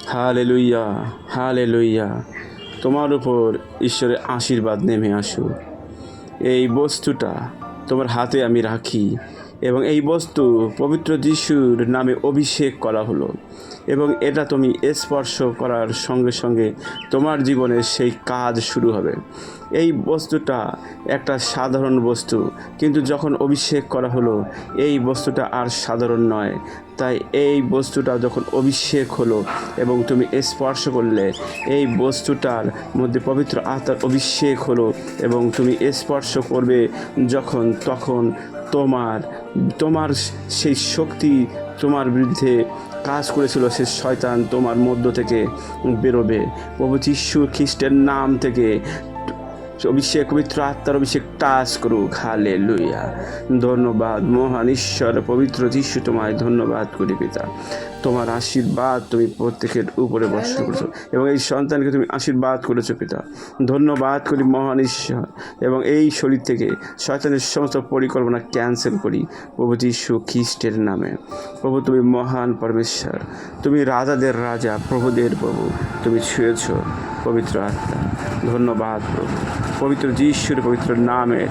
Hallelujah, hallelujah. তোমার উপর ঈশ্বরের আশীর্বাদ নেমে আসুক। এই বস্তুটা তোমার হাতে আমি রাখি এবং এই বস্তু পবিত্র যিশুর নামে অভিষেক করা হলো এবং এটা তুমি স্পর্শ করার সঙ্গে সঙ্গে তোমার জীবনে সেই কাজ শুরু হবে। এই বস্তুটা একটা সাধারণ বস্তু, কিন্তু যখন অভিষেক করা হলো এই বস্তুটা আর সাধারণ নয়। তাই এই বস্তুটা যখন অভিষেক হলো এবং তুমি স্পর্শ করলে, এই বস্তুটার মধ্যে পবিত্র আত্মার অভিষেক হলো এবং তুমি স্পর্শ করবে যখন, তখন তোমার তোমার সেই শক্তি তোমার বিরুদ্ধে কাজ করেছিল, সে শয়তান তোমার মধ্য থেকে বেরোবে। প্রভু যীশু খ্রিস্টের নাম থেকে অভিষেক, পবিত্র আত্মার অভিষেক টাচ করুক। হালেলুয়া। ধন্যবাদ মহান ঈশ্বর, পবিত্র যীশু, তোমায় ধন্যবাদ করি পিতা। তোমার আশীর্বাদ তুমি প্রত্যেকের উপরে বর্ষণ করেছো এবং এই সন্তানকে তুমি আশীর্বাদ করেছো পিতা। ধন্যবাদ করি মহান ঈশ্বর, এবং এই শরীর থেকে শয়তানের সমস্ত পরিকল্পনা ক্যান্সেল করি প্রভু যীশু খ্রিস্টের নামে। প্রভু তুমি মহান পরমেশ্বর, তুমি রাজাদের রাজা, প্রভুদের প্রভু, তুমি ছুঁয়েছ পবিত্র আত্মা। ধন্যবাদ প্রভু, পবিত্র যিশুর পবিত্র নামে।